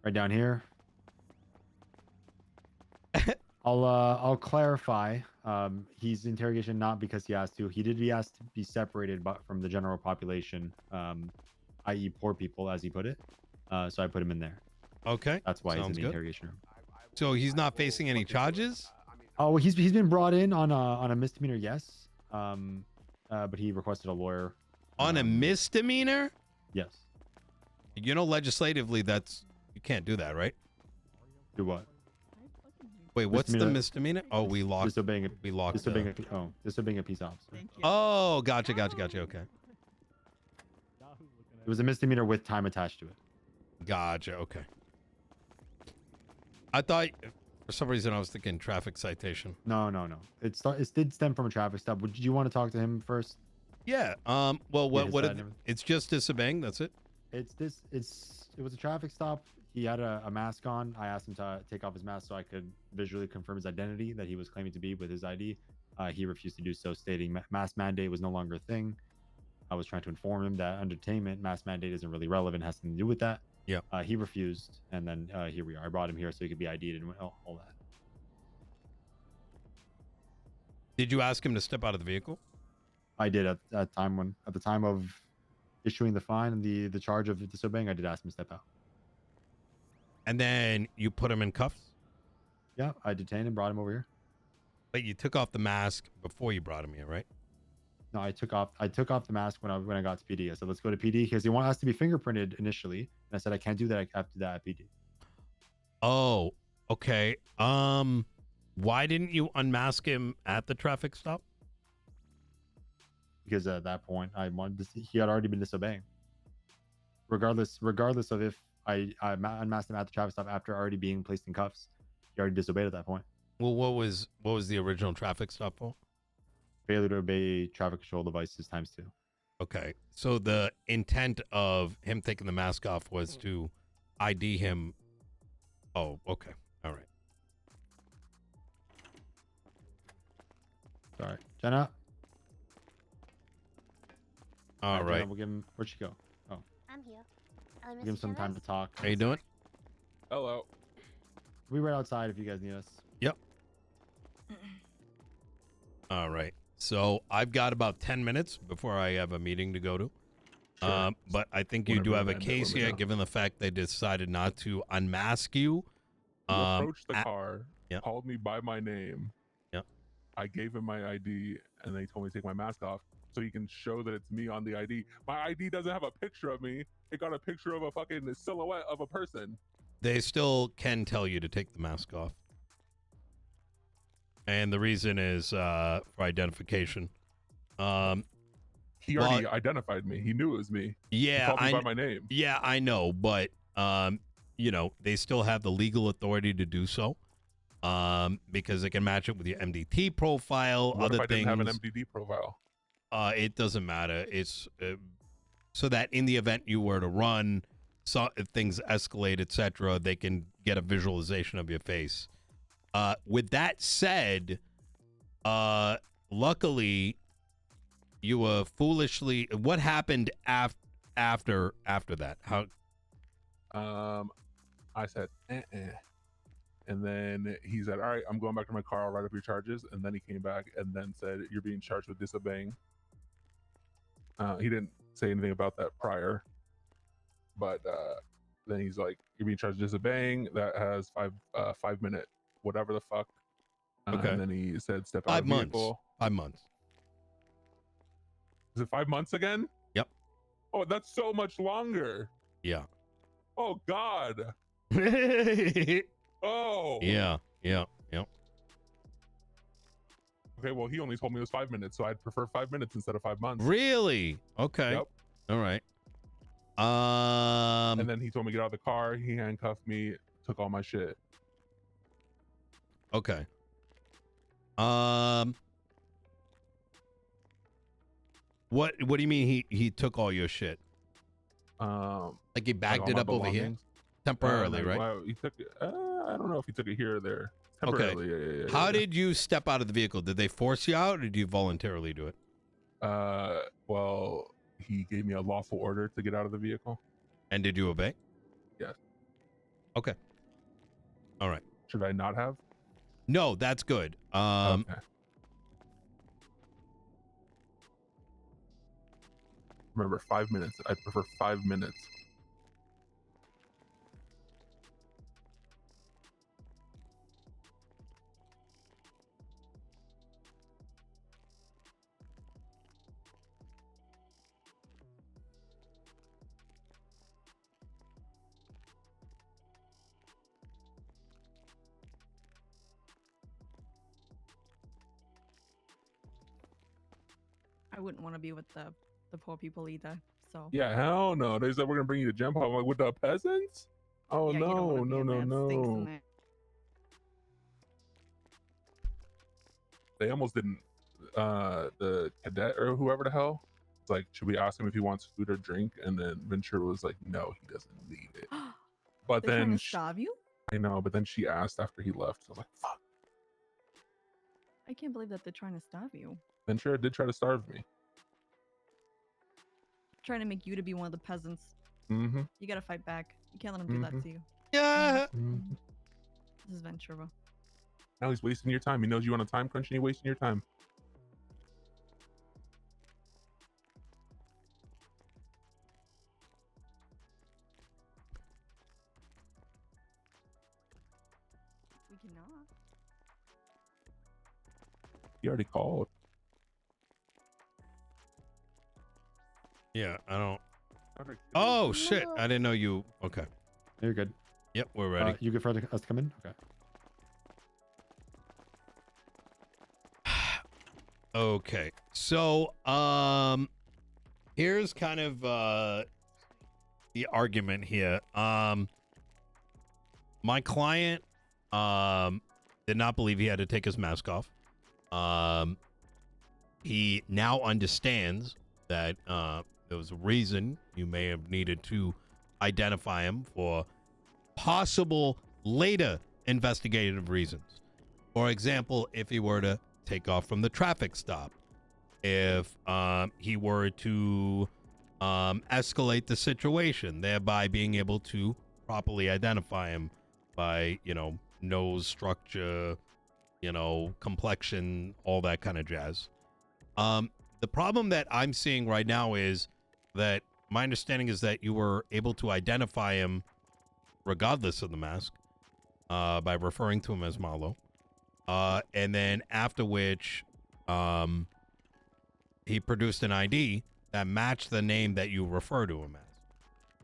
Right down here. I'll clarify. He's interrogation not because he asked to. He did be asked to be separated from the general population, i.e., poor people, as he put it. So I put him in there. Okay. That's why he's in Sounds the good. interrogation room. So he's not facing any charges? Oh, well, he's been brought in on a misdemeanor, yes. But he requested a lawyer. On a misdemeanor? Yes. You know, legislatively, you can't do that, right? Do what? Wait, what's the misdemeanor? Oh, we locked. Disobeying we locked. Disobeying a peace officer. Oh, gotcha. Okay. It was a misdemeanor with time attached to it. Gotcha. Okay. I thought for some reason I was thinking traffic citation. No. It did stem from a traffic stop. Would you want to talk to him first? Yeah. Well, it's just disobeying. That's it. It was a traffic stop. He had a mask on. I asked him to take off his mask so I could visually confirm his identity that he was claiming to be with his ID. He refused to do so, stating mask mandate was no longer a thing. I was trying to inform him that entertainment mask mandate isn't really relevant, has nothing to do with that. Yeah. He refused, and then here we are. I brought him here so he could be ID'd and all that. Did you ask him to step out of the vehicle? I did at the time of issuing the fine and the charge of disobeying. I did ask him to step out. And then you put him in cuffs? Yeah, I detained him, brought him over here. But you took off the mask before you brought him here, right? No, I took off the mask when I got to PD. I said, let's go to PD because he wanted us to be fingerprinted initially. And I said, I can't do that after that at PD. Oh, okay. Why didn't you unmask him at the traffic stop? Because at that point, he had already been disobeying. Regardless of if I unmasked him at the traffic stop after already being placed in cuffs, he already disobeyed at that point. Well, what was the original traffic stop for? Failure to obey traffic control devices ×2. Okay, so the intent of him taking the mask off was to ID him. Oh, okay, all right. Sorry, Jenna. All right. Jenna, we'll give him. Where'd she go? Oh, I'm here. we'll give him some time to talk. How you doing? Hello. We were outside if you guys need us. Yep. All right. So I've got about 10 minutes before I have a meeting to go to. Sure. But I think you do have a case here, given the fact they decided not to unmask you. He approached the car, called me by my name. Yeah. I gave him my ID, and they told me to take my mask off so you can show that it's me on the ID. My ID doesn't have a picture of me. It got a picture of a fucking silhouette of a person. They still can tell you to take the mask off. And the reason is for identification. He already identified me. He knew it was me. Yeah, he called me by my name. Yeah, I know, but you know, they still have the legal authority to do so. Because they can match it with your MDT profile, What other if I things. didn't have an MDD profile? It doesn't matter. It's so that in the event you were to run, if things escalate, etc., they can get a visualization of your face. With that said, luckily, you were foolishly. What happened after that? How? I said, and then he said, "All right, I'm going back to my car. I'll write up your charges." And then he came back and then said, "You're being charged with disobeying." He didn't say anything about that prior, but then he's like, "You're being charged with disobeying. That has 5-minute whatever the fuck." Okay. And then he said, "Step out of the vehicle." 5 months. Is it 5 months again? Yep. Oh, that's so much longer. Yeah. Oh God. Oh. Yeah. Okay, well, he only told me it was 5 minutes, so I'd prefer 5 minutes instead of 5 months. Really? Okay. Yep. All right. And then he told me to get out of the car. He handcuffed me, took all my shit. Okay. What do you mean he took all your shit? Like he bagged it up over here temporarily, right? Well, he took it. I don't know if he took it here or there. Temporarily. Okay. Yeah, How did you step out of the vehicle? Did they force you out, or did you voluntarily do it? Well, he gave me a lawful order to get out of the vehicle. And did you obey? Yes. Okay. All right. Should I not have? No, that's good. Okay. Remember, 5 minutes. I prefer 5 minutes. I wouldn't want to be with the poor people either. So Yeah, hell no. They said we're gonna bring you to Gem Pop. I'm like, with the peasants? Oh yeah, you don't no, want to be no, in no, there. It stinks in no. there. They almost didn't. The cadet or whoever the hell, it's like, should we ask him if he wants food or drink? And then Ventura was like, no, he doesn't need it. But They're trying then to starve you? I know, but then she asked after he left. So I was like, fuck. I can't believe that they're trying to starve you. Ventura did try to starve me. Trying to make you to be one of the peasants. Mm-hmm. You gotta fight back. You can't let him do that to you. Yeah. Mm-hmm. This is Ventura. Now he's wasting your time. He knows you on a time crunch and he's wasting your time. We cannot. He already called. Yeah, I don't. Oh shit! I didn't know you. Okay. You're good. Yep, we're ready. You good for us to come in? Okay. Okay. So, here's kind of the argument here. My client did not believe he had to take his mask off. He now understands that there was a reason you may have needed to identify him for possible later investigative reasons. For example, if he were to take off from the traffic stop, if he were to escalate the situation, thereby being able to properly identify him by, nose structure, complexion, all that kind of jazz. The problem that I'm seeing right now is that my understanding is that you were able to identify him regardless of the mask by referring to him as Marlo. And then after which he produced an ID that matched the name that you refer to him as.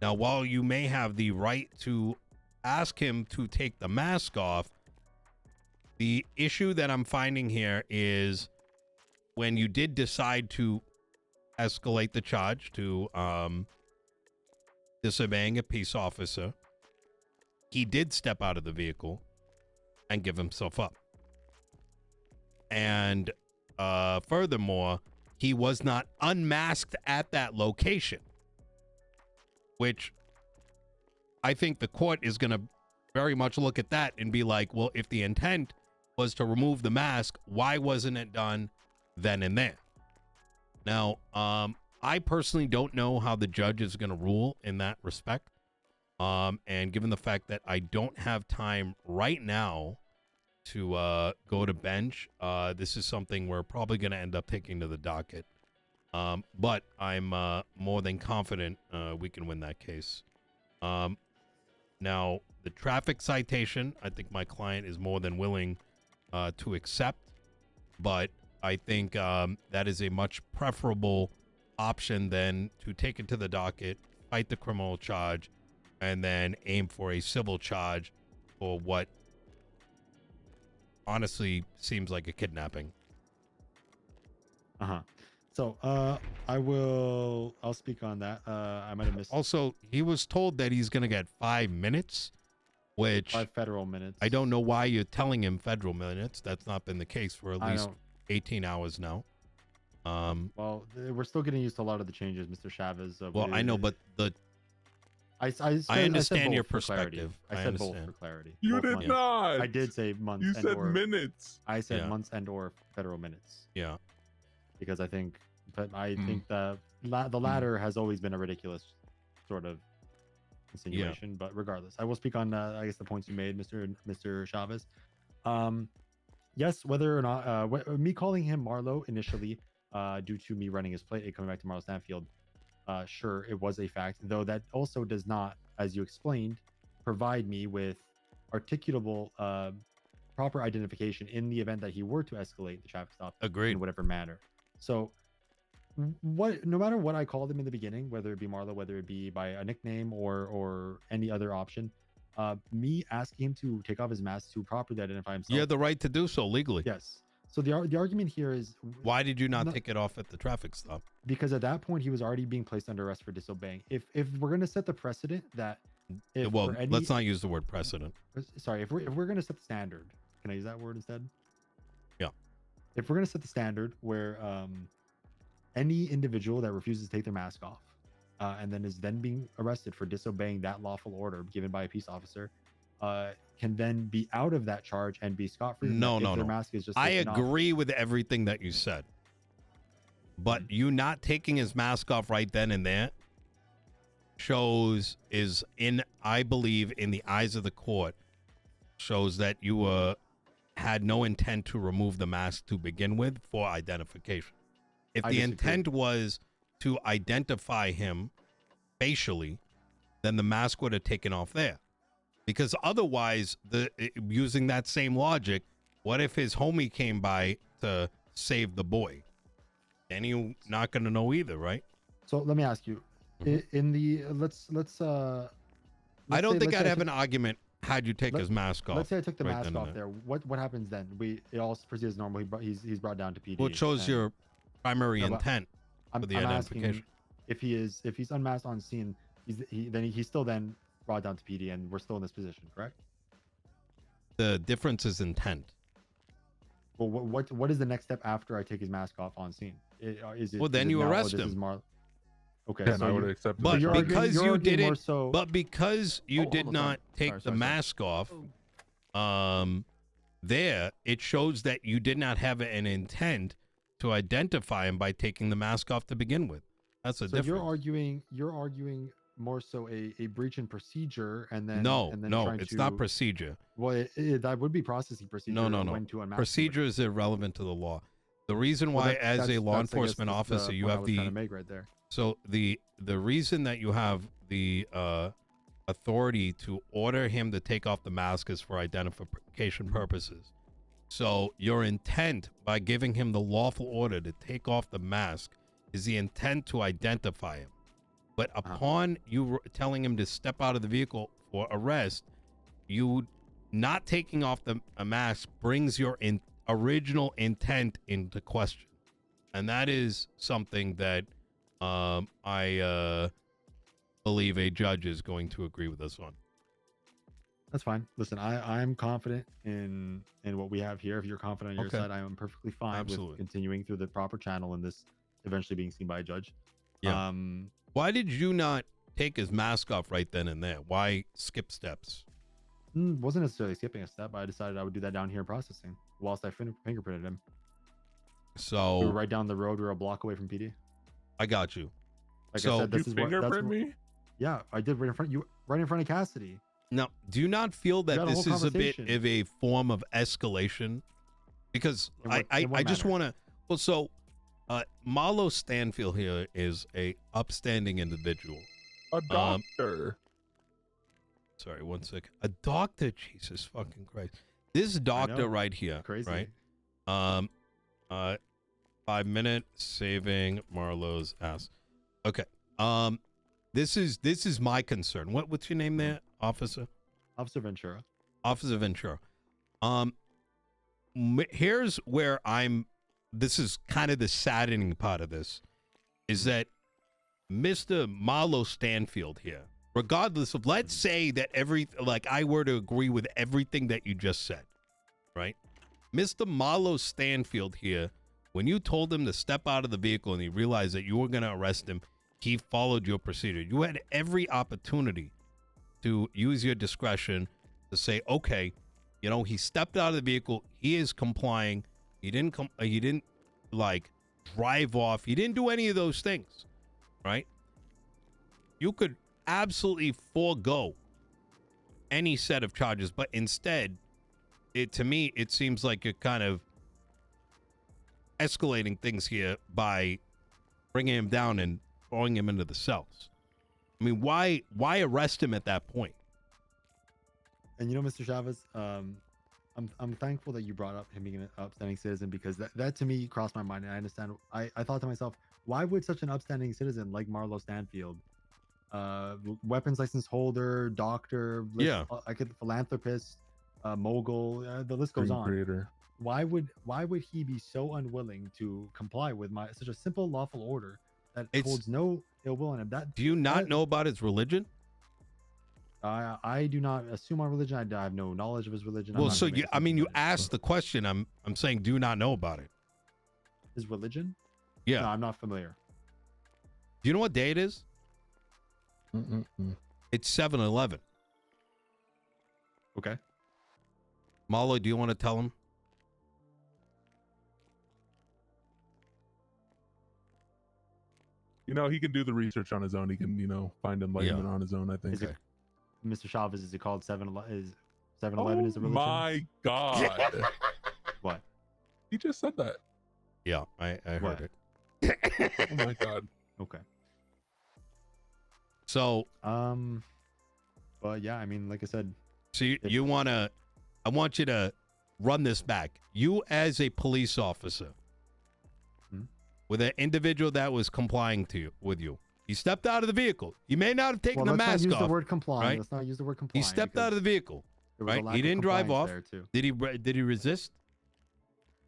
Now, while you may have the right to ask him to take the mask off, the issue that I'm finding here is when you did decide to escalate the charge to disobeying a peace officer, he did step out of the vehicle and give himself up. And furthermore, he was not unmasked at that location, which I think the court is going to very much look at that and be like, well, if the intent was to remove the mask, why wasn't it done then and there? Now, I personally don't know how the judge is going to rule in that respect. And given the fact that I don't have time right now to go to bench, this is something we're probably going to end up taking to the docket. But I'm more than confident we can win that case. Now, the traffic citation, I think my client is more than willing to accept, but I think that is a much preferable option than to take it to the docket, fight the criminal charge, and then aim for a civil charge for what honestly seems like a kidnapping. So I'll speak on that. I might have missed Also, he was told that he's going to get 5 minutes, which 5 federal minutes. I don't know why you're telling him federal minutes. That's not been the case for at least know. 18 hours now. Well, we're still getting used to a lot of the changes, Mr. Chavez. Well, I know, but I understand your both for clarity. perspective. I said both for clarity. You Both did months. not. I did say months. You and said or, minutes. I said Yeah. months and or federal minutes. Yeah. Because I think the latter has always been a ridiculous sort of insinuation. But regardless, I will speak on I guess the points you made, Mr. Chavez. Yes, whether or not me calling him Marlo initially, due to me running his plate, coming back to Marlo Stanfield, sure, it was a fact. Though that also does not, as you explained, provide me with articulable, proper identification in the event that he were to escalate the traffic stop Agreed. in whatever manner. So, no matter what I called him in the beginning, whether it be Marlo, whether it be by a nickname or any other option, me asking him to take off his mask to properly identify himself. You have the right to do so legally. Yes. So the argument here is, Why did you not take it off at the traffic stop? because at that point he was already being placed under arrest for disobeying. If we're gonna set the precedent that, if Well, for any, let's not use the word precedent. sorry, if we're gonna set the standard, can I use that word instead? Yeah. If we're gonna set the standard where any individual that refuses to take their mask off, and then is then being arrested for disobeying that lawful order given by a peace officer, can then be out of that charge and be scot-free. No. Their mask is just I taken off. agree with everything that you said. But you not taking his mask off right then and there I believe, in the eyes of the court, shows that you had no intent to remove the mask to begin with for identification. If I the disagree. intent was to identify him facially, then the mask would have taken off there. Because otherwise, using that same logic, what if his homie came by to save the boy? Then you're not going to know either, right? So let me ask you, in the I don't think I'd have an argument had you take his mask off. Let's say I took the right mask then and off there. What happens then? It all proceeds as normal. He's brought down to PD. Well, it shows and your primary No, but intent for the I'm identification. asking if he's unmasked on scene, he's still then brought down to PD, and we're still in this position, correct? The difference is intent. Well, what is the next step after I take his mask off on scene? Well, then you arrest him. Okay, Yeah, so I would you- accept But the you're charge. because you're you arguing did more it, so- but because you hold did on, not take sorry, the sorry. mask off, there it shows that you did not have an intent to identify him by taking the mask off to begin with. That's the So difference. you're arguing more so a breach in procedure, and then No, trying it's to, not procedure. Well, that would be processing procedure. No. When to unmask Procedure is irrelevant to the law. The reason why, as a law enforcement officer, you have the make right there. So the reason that you have the authority to order him to take off the mask is for identification purposes. So your intent by giving him the lawful order to take off the mask is the intent to identify him. But upon you telling him to step out of the vehicle for arrest, you not taking off a mask brings your original intent into question. And that is something that I believe a judge is going to agree with us on. That's fine. Listen, I'm confident in what we have here. If you're confident on your Okay. side, I am perfectly fine Absolutely. with continuing through the proper channel and this eventually being seen by a judge. Yeah. Why did you not take his mask off right then and there? Why skip steps? Wasn't necessarily skipping a step. I decided I would do that down here in processing whilst I fingerprinted him. So We were right down the road. We were a block away from PD. I got you. Like So- I said, You this is what. fingerprint me? Yeah, I did right in front of you, right in front of Cassidy. Now, do you not feel We that had a this whole is a bit conversation. of a form of escalation? Because In what I just manner? want to. Well, so Marlo Stanfield here is a upstanding individual. A doctor. Sorry, one second. A doctor, Jesus fucking Christ. This doctor know. right here, Crazy. right? 5 minute saving Marlo's ass. Okay. This is my concern. What's your name there, officer? Officer Ventura. Officer Ventura. Here's where this is kind of the saddening part of this, is that Mr. Marlo Stanfield here, regardless of, let's say that I were to agree with everything that you just said, right? Mr. Marlo Stanfield here, when you told him to step out of the vehicle and he realized that you were going to arrest him, he followed your procedure. You had every opportunity to use your discretion to say, okay, he stepped out of the vehicle. He is complying. He didn't drive off. He didn't do any of those things, right? You could absolutely forego any set of charges, but instead, to me, it seems like you're kind of escalating things here by bringing him down and throwing him into the cells. I mean, why arrest him at that point? And you know, Mr. Chavez, I'm thankful that you brought up him being an upstanding citizen, because that to me crossed my mind, and I understand. I thought to myself, why would such an upstanding citizen like Marlo Stanfield, weapons license holder, doctor, I could philanthropist, mogul, the list goes Dream on. creator. Why would he be so unwilling to comply with such a simple lawful order that holds no ill will in him? Do you not know about his religion? I do not assume on religion. I have no knowledge of his religion. Well, so you asked the question. I'm saying, do not know about it. His religion? Yeah. No, I'm not familiar. Do you know what day it is? It's 7/11. Okay. Marlo, do you want to tell him? You know, he can do the research on his own. He can, find enlightenment on his own, I think. Okay. Mr. Chavez, is it called 7-Eleven? Is 7-Eleven is a religion? My God. What? He just said that. Yeah, I heard it. Oh my God. Okay. So, but yeah, I mean, like I said. So I want you to run this back. You as a police officer, with an individual that was complying with you. He stepped out of the vehicle. He may not have taken the mask off. Let's not use the word complying. Right? Let's not use the word complying. He stepped out of the vehicle. Right? He didn't drive off. Did he resist?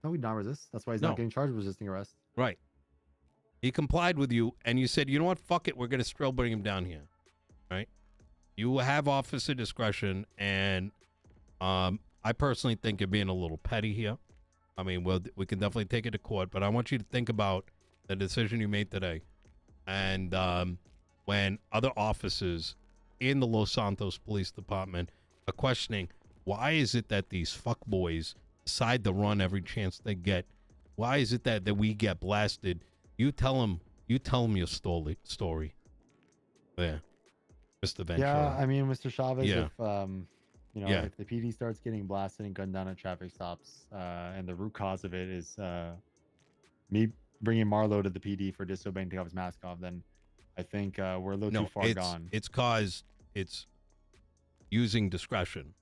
No, he did not resist. That's why he's not getting charged with resisting arrest. Right. He complied with you, and you said, you know what? Fuck it. We're going to still bring him down here. Right? You have officer discretion, and I personally think you're being a little petty here. I mean, we can definitely take it to court, but I want you to think about the decision you made today. And when other officers in the Los Santos Police Department are questioning, why is it that these fuckboys decide to run every chance they get? Why is it that we get blasted? You tell them your story. There, Mr. Ventura. Yeah, I mean, Mr. Chavez, Yeah. if if the PD starts getting blasted and gunned down at traffic stops, and the root cause of it is me bringing Marlo to the PD for disobeying to have his mask off, then I think we're a little too far gone. It's using discretion.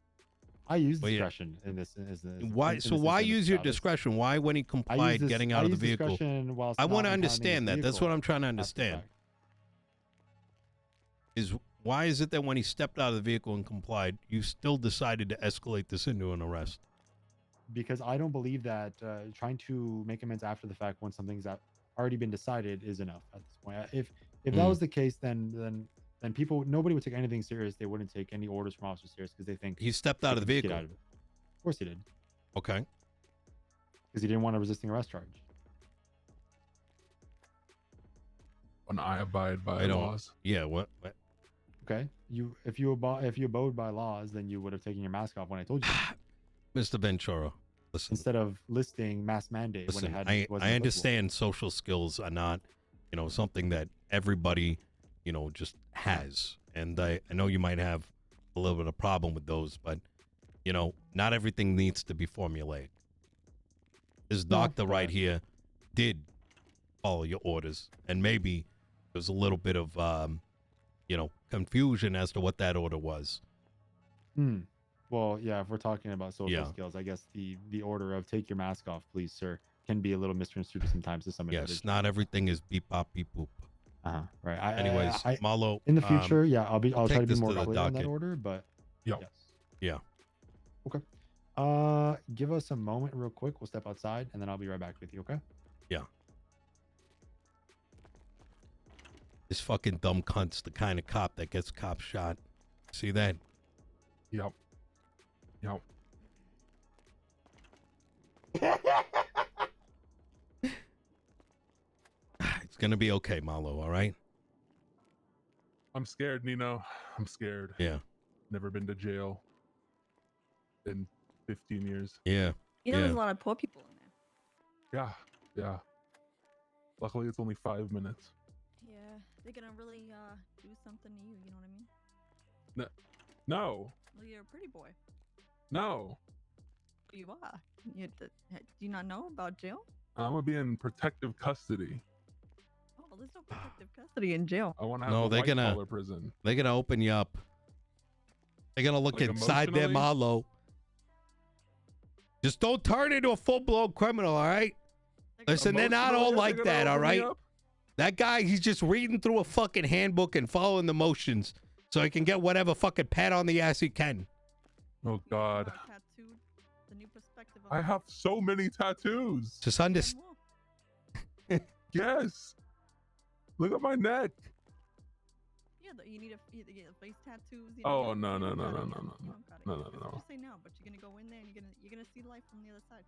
I use discretion in this. Why use your discretion? Why, when he complied getting out of the vehicle? I want to understand that. That's what I'm trying to understand. Why is it that when he stepped out of the vehicle and complied, you still decided to escalate this into an arrest? Because I don't believe that trying to make amends after the fact when something's already been decided is enough at this point. If that was the case, then nobody would take anything serious. They wouldn't take any orders from officers serious because they think he stepped out of the vehicle. Of course he did. Okay. Because he didn't want a resisting arrest charge. When I abide by laws. Yeah. What? Okay. If you abode by laws, then you would have taken your mask off when I told you. Mr. Ventura, listen. Instead of listing mask mandate listen, when it I understand social skills are not, something that everybody, just has. And I know you might have a little bit of problem with those, but, not everything needs to be formulaic. This doctor right here did follow your orders, and maybe there's a little bit of, confusion as to what that order was. Well, yeah, if we're talking about social skills, I guess the order of take your mask off, please, sir, can be a little misconstrued sometimes to some individuals. Yes, not everything is beep bop beep boop. Right. Anyways, Marlo, in the future, I'll try to be more clear on that docket. order, but yes. Yeah. Okay. Give us a moment real quick. We'll step outside and then I'll be right back with you, okay? Yeah. This fucking dumb cunt's the kind of cop that gets cop shot. See that? Yep. It's gonna be okay, Marlo, all right? I'm scared, Nino. I'm scared. Yeah. Never been to jail in 15 years. Yeah. There's a lot of poor people in there. Yeah. Luckily, it's only 5 minutes. Yeah. they're gonna really do something to you. You know what I mean? No, Well, you're a pretty boy. no. You are. Do you not know about jail? I'm gonna be in protective custody. Oh, there's no protective custody in jail. I want to have No, a they're white gonna- collar prison. They're gonna open you up. They're gonna look Like inside their emotionally? Marlo. Just don't turn into a full-blown criminal, all right? Listen, they're not all Emotionally, like they're that, gonna all open me right? up? That guy, he's just reading through a fucking handbook and following the motions so he can get whatever fucking pat on the ass he can. Oh God, Tattooed. The new perspective. I have so many tattoos. Just understand. Yes. Look at my neck. Yeah, you need you get face tattoos. You Oh, know, no, you no, don't no, got no, it no, yet. no, You don't got it no, yet. no, That's no. what you say now, but you're gonna go in there and you're gonna see life from the other side.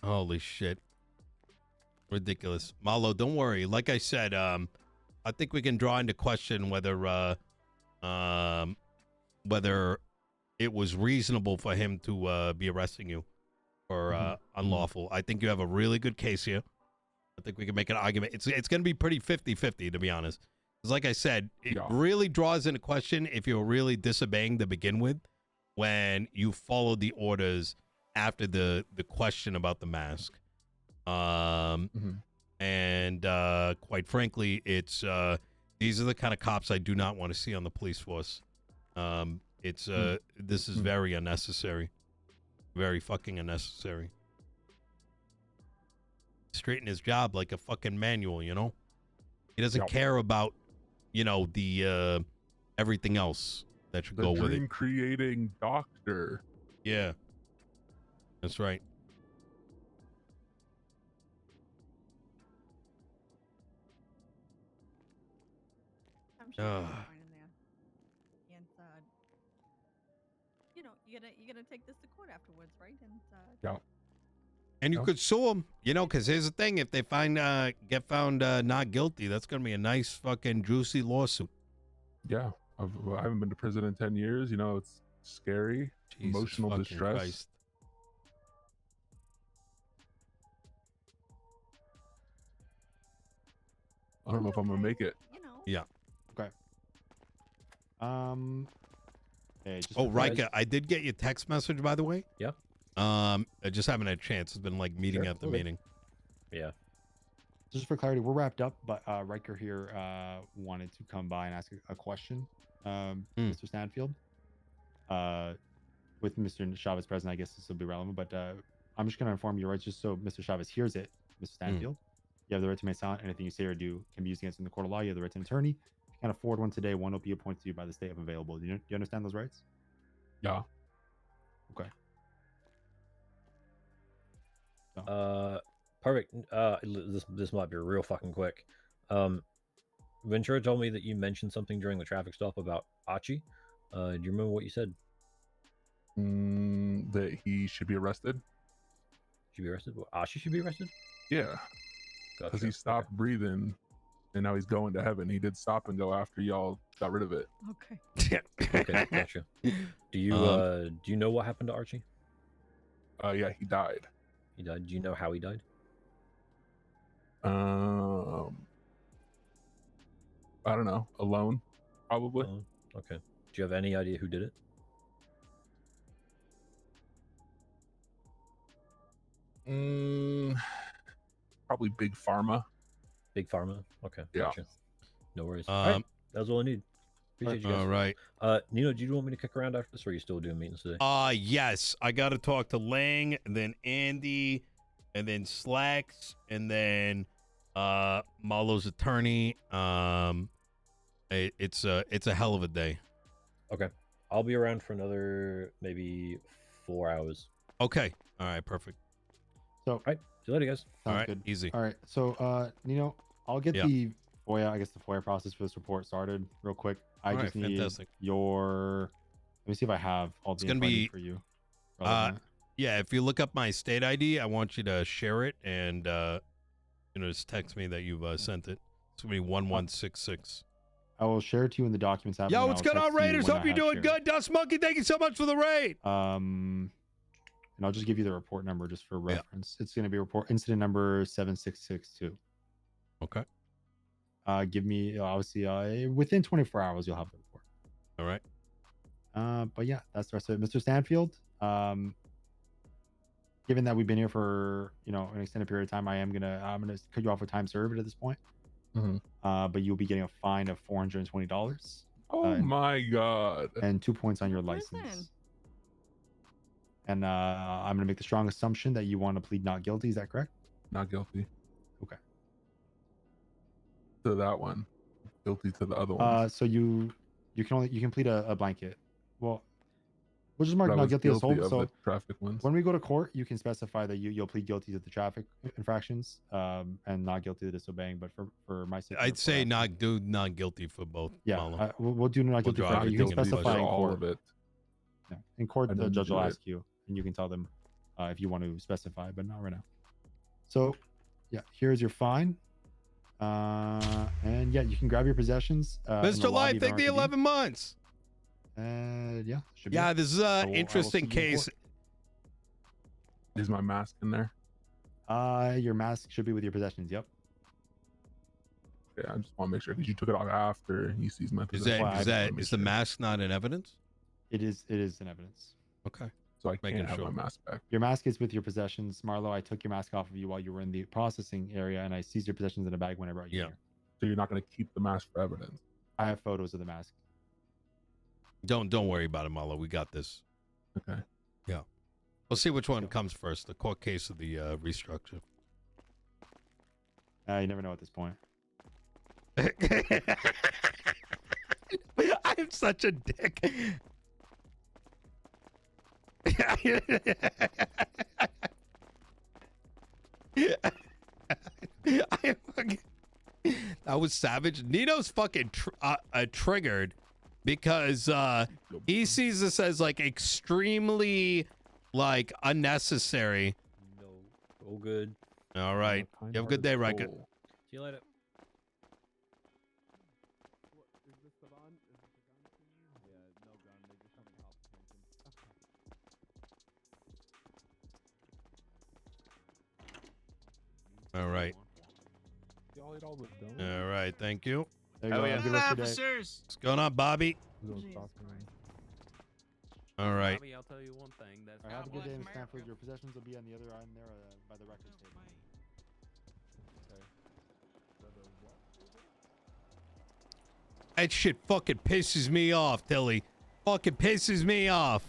Holy shit. Ridiculous. Marlo, don't worry. Like I said, I think we can draw into question whether whether it was reasonable for him to be arresting you for unlawful. I think you have a really good case here. I think we can make an argument. It's going to be pretty 50-50, to be honest. Because like I said, it really draws into question if you're really disobeying to begin with when you followed the orders after the question about the mask. And quite frankly, it's these are the kind of cops I do not want to see on the police force. This is very unnecessary. Very fucking unnecessary. Straighten his job like a fucking manual, you know? He doesn't care about, you know, the everything else that should go with it. Dream creating doctor. Yeah. That's right. I'm sure you'll be fine in there. And you know, you're gonna take this to court afterwards, right? And And you could sue him, you know, because here's the thing: if they get found not guilty, that's gonna be a nice fucking juicy lawsuit. Yeah, I haven't been to prison in 10 years. You know, it's scary, Jesus emotional fucking distress. Christ. I don't know if I'm gonna make it. you know. Yeah. Okay. Hey, just Oh, before Rika, I did get your text message, by the way. Yeah. I just haven't had a chance. It's been like meeting Sure, after okay. meeting. Yeah. Just for clarity, we're wrapped up, but Riker here wanted to come by and ask a question, Mr. Stanfield. With Mr. Chavez present, I guess this will be relevant, but I'm just going to inform you, right, just so Mr. Chavez hears it, Mr. Stanfield. You have the right to remain silent. Anything you say or do can be used against you in the court of law. You have the right to an attorney. If you can't afford one today, one will be appointed to you by the state if available. Do you understand those rights? Yeah. Okay. Perfect. This might be real fucking quick. Ventura told me that you mentioned something during the traffic stop about Archie. Do you remember what you said? That he should be arrested. Should be arrested? Well, Archie should be arrested? Yeah, because Gotcha. he stopped breathing, and now he's going to heaven. He did stop and go after y'all got rid of it. Okay. Okay, gotcha. Do you know what happened to Archie? Yeah, he died. He died. Do you know how he died? I don't know. Alone, probably. Okay. Do you have any idea who did it? Probably Big Pharma. Big Pharma? Okay. Yeah. Gotcha. No worries. All right, that was all I need. Appreciate you guys. All right. Nino, do you want me to kick around after this, or are you still doing meetings today? Yes. I got to talk to Lang, and then Andy, and then Slacks, and then Marlo's attorney. It's a hell of a day. Okay. I'll be around for another maybe 4 hours. Okay. All right. Perfect. So, all right. See you later, guys. All right. Good. Easy. All right. So, Nino, I'll get the FOIA process for this report started real quick. I just need your. Let me see if I have all the info for you. Yeah. If you look up my state ID, I want you to share it and just text me that you've sent it. It's gonna be 1166. I will share it to you in the documents app. Yo, what's going on, Raiders? Hope you're doing good. Dust Monkey, thank you so much for the raid. and I'll just give you the report number just for reference. It's going to be report incident number 7662. Okay. Give me obviously within 24 hours you'll have the report. All right. But yeah, that's the rest of it. Mr. Stanfield, given that we've been here for an extended period of time, I'm gonna cut you off with time served at this point. But you'll be getting a fine of $420. Oh my god. And 2 points on your Prison. license. And I'm gonna make the strong assumption that you want to plead not guilty. Is that correct? Not guilty. Okay. To that one. Guilty to the other one. So you can plead a blanket. Well, we'll just mark But I not was guilty as whole. of So the traffic ones. when we go to court, you can specify that you'll plead guilty to the traffic infractions, and not guilty to disobeying. But for my sake, I'd say not guilty for both. Yeah, Marlo. we'll do not guilty for you can everything in specify in all court. of it. Yeah. In court, I the didn't judge will do it. ask you, and you can tell them if you want to specify, but not right now. So, yeah, here's your fine. And yeah, you can grab your possessions. In the Mr. lobby Light, of take the RTD. 11 months. Yeah, should be Yeah, it. this is I an will interesting see you in case. Is my mask in there? Your mask should be with your possessions. Yep. Yeah, I just want to make sure because you took it off after he sees my Is possession. why I that just is the mask not in evidence? It is in evidence. Okay. So I making can't have sure. my mask back. Your mask is with your possessions. Marlo, I took your mask off of you while you were in the processing area, and I seized your possessions in a bag when I brought you Yeah. here. So you're not going to keep the mask for evidence. I have photos of the mask. Don't worry about it, Marlo. We got this. Okay. We'll see which one comes first, the court case or the restructure. You never know at this point. I'm such a dick. That was savage. Nino's fucking triggered because he sees this as like extremely like unnecessary. No, all good. All right. You have a good day, Riker. See you later. All right. Y'all ate all the donuts? All right. Thank you. There you go. Have a good rest of your day. What's going on, Bobby? Jeez. All right. Bobby, I'll tell you one thing. That's All right, have a good day, Cowboys Mr. Stanfield. America. Your possessions will be on the other end there by the records table. That shit fucking pisses me off, Tilly. Fucking pisses me off.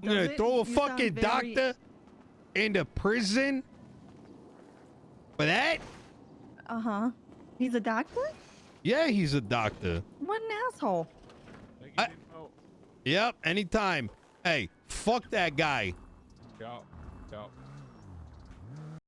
You're Does gonna it? throw a You sound fucking very- doctor into prison for that? Uh-huh. He's a doctor? Yeah, he's a doctor. What an asshole. Yep, anytime. Hey, fuck that guy. Yeah.